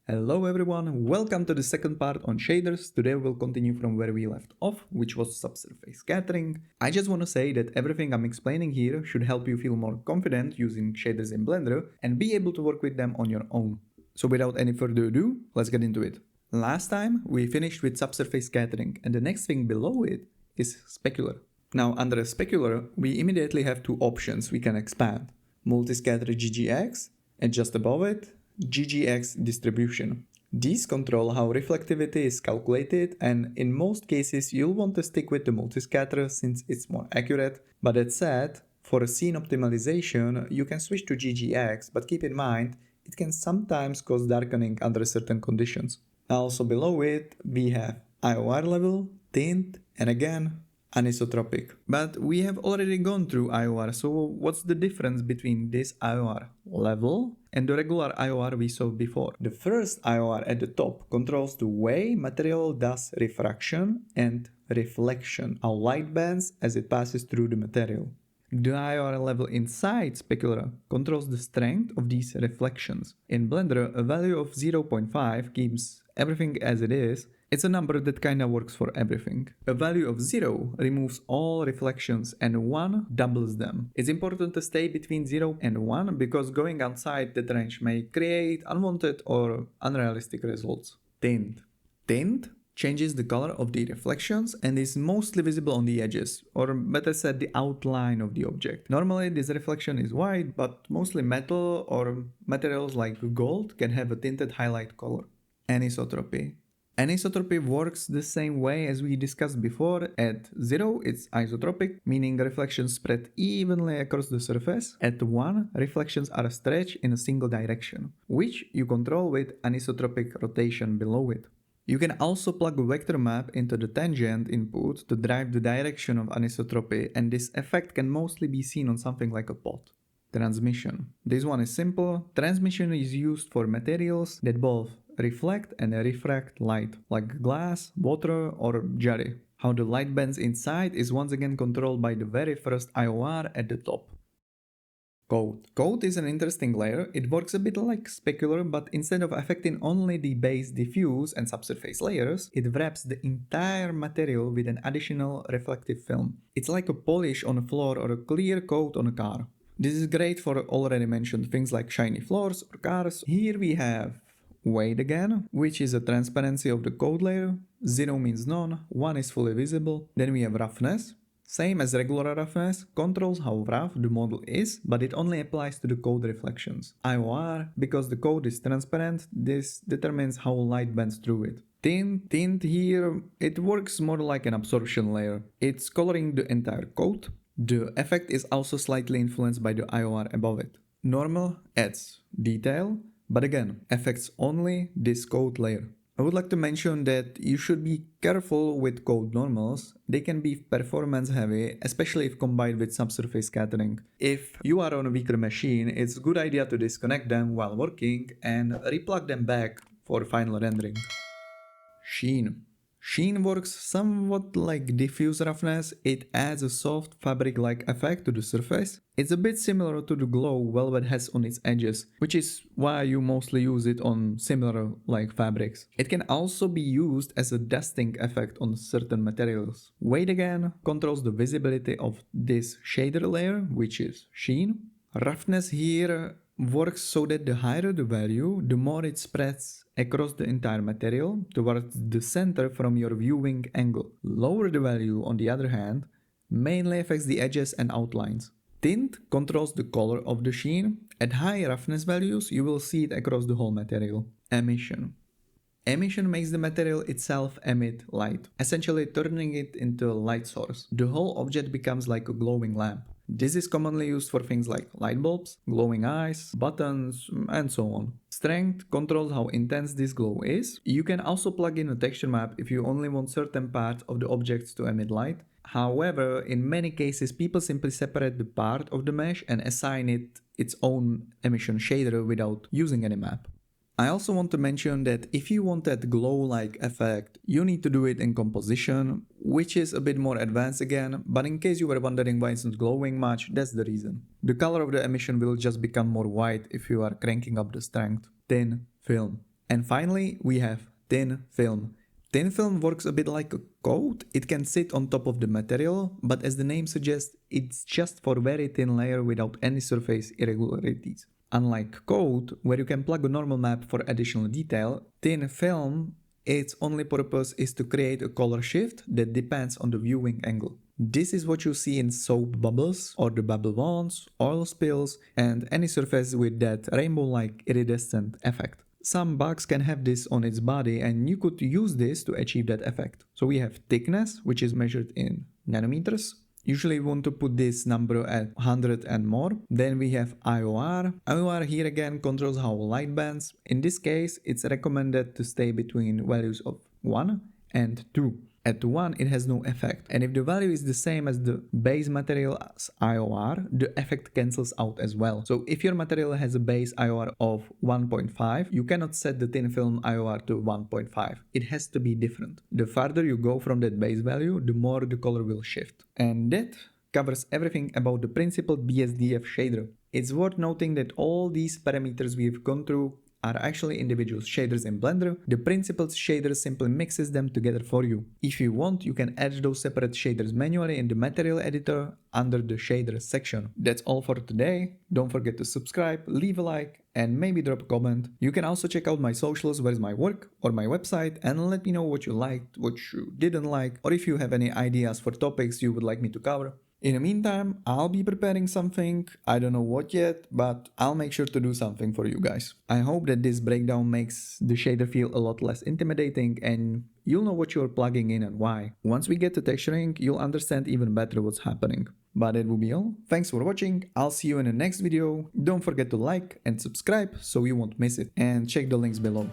Hello everyone, welcome to the second part on shaders. Today we'll continue from where we left off, which was subsurface scattering. I just want to say that everything I'm explaining here should help you feel more confident using shaders in Blender and be able to work with them on your own. So without any further ado, let's get into it. Last time we finished with subsurface scattering and the next thing below it is specular. Now under a specular, we immediately have two options we can expand. Multiscatter GGX and just above it, GGX distribution. These control how reflectivity is calculated, and in most cases you'll want to stick with the multiscatter since it's more accurate, but that said, for a scene optimization you can switch to GGX, but keep in mind it can sometimes cause darkening under certain conditions. Also below it we have IOR level, tint, and again anisotropic. But we have already gone through IOR, so what's the difference between this IOR level and the regular IOR we saw before? The first IOR at the top controls the way material does refraction and reflection, how light bends as it passes through the material. The IOR level inside Specular controls the strength of these reflections. In Blender, a value of 0.5 keeps everything as it is. It's a number that kinda works for everything. A value of 0 removes all reflections and 1 doubles them. It's important to stay between 0 and 1 because going outside that range may create unwanted or unrealistic results. Tint. Tint changes the color of the reflections and is mostly visible on the edges, or better said, the outline of the object. Normally this reflection is white, but mostly metal or materials like gold can have a tinted highlight color. Anisotropy. Anisotropy works the same way as we discussed before. At 0 it's isotropic, meaning reflections spread evenly across the surface. At 1 reflections are stretched in a single direction, which you control with anisotropic rotation below it. You can also plug a vector map into the tangent input to drive the direction of anisotropy, and this effect can mostly be seen on something like a pot. Transmission. This one is simple. Transmission is used for materials that both reflect and refract light, like glass, water, or jelly. How the light bends inside is once again controlled by the very first IOR at the top. Code. Code is an interesting layer. It works a bit like specular, but instead of affecting only the base, diffuse, and subsurface layers, it wraps the entire material with an additional reflective film. It's like a polish on a floor or a clear coat on a car. This is great for already mentioned things like shiny floors or cars. Here we have weight again, which is a transparency of the code layer. 0 means none, 1 is fully visible. Then we have roughness. Same as regular roughness, controls how rough the model is, but it only applies to the code reflections. IOR, because the code is transparent, this determines how light bends through it. Tint here, it works more like an absorption layer. It's coloring the entire code. The effect is also slightly influenced by the IOR above it. Normal adds detail, but again, affects only this code layer. I would like to mention that you should be careful with code normals. They can be performance heavy, especially if combined with subsurface scattering. If you are on a weaker machine, it's a good idea to disconnect them while working and replug them back for final rendering. Sheen. Sheen works somewhat like diffuse roughness. It adds a soft fabric-like effect to the surface. It's a bit similar to the glow velvet has on its edges, which is why you mostly use it on similar like fabrics. It can also be used as a dusting effect on certain materials. Weight again controls the visibility of this shader layer, which is sheen. Roughness here works so that the higher the value, the more it spreads across the entire material towards the center from your viewing angle. Lower the value, on the other hand, mainly affects the edges and outlines. Tint controls the color of the sheen. At high roughness values, you will see it across the whole material. Emission. Emission makes the material itself emit light, essentially turning it into a light source. The whole object becomes like a glowing lamp. This is commonly used for things like light bulbs, glowing eyes, buttons, and so on. Strength controls how intense this glow is. You can also plug in a texture map if you only want certain parts of the objects to emit light. However, in many cases people simply separate the part of the mesh and assign it its own emission shader without using any map. I also want to mention that if you want that glow-like effect, you need to do it in composition, which is a bit more advanced again, but in case you were wondering why it's not glowing much, that's the reason. The color of the emission will just become more white if you are cranking up the strength. Thin film. And finally, we have thin film. Thin film works a bit like a coat. It can sit on top of the material, but as the name suggests, it's just for very thin layer without any surface irregularities. Unlike coat, where you can plug a normal map for additional detail, thin film, its only purpose is to create a color shift that depends on the viewing angle. This is what you see in soap bubbles, or the bubble wands, oil spills, and any surface with that rainbow-like iridescent effect. Some bugs can have this on its body, and you could use this to achieve that effect. So we have thickness, which is measured in nanometers. Usually we want to put this number at 100 and more. Then we have IOR. IOR here again controls how light bends. In this case, it's recommended to stay between values of 1 and 2. At 1, it has no effect, and if the value is the same as the base material's IOR, the effect cancels out as well. So if your material has a base IOR of 1.5, you cannot set the thin film IOR to 1.5. It has to be different. The farther you go from that base value, the more the color will shift. And that covers everything about the principled BSDF shader. It's worth noting that all these parameters we've gone through are actually individual shaders in Blender. The principled shader simply mixes them together for you. If you want, you can add those separate shaders manually in the material editor under the shader section. That's all for today. Don't forget to subscribe, leave a like, and maybe drop a comment. You can also check out my socials, where's my work, or my website, and let me know what you liked, what you didn't like, or if you have any ideas for topics you would like me to cover. In the meantime, I'll be preparing something, I don't know what yet, but I'll make sure to do something for you guys. I hope that this breakdown makes the shader feel a lot less intimidating and you'll know what you're plugging in and why. Once we get to texturing, you'll understand even better what's happening. But that will be all. Thanks for watching, I'll see you in the next video. Don't forget to like and subscribe so you won't miss it, and check the links below.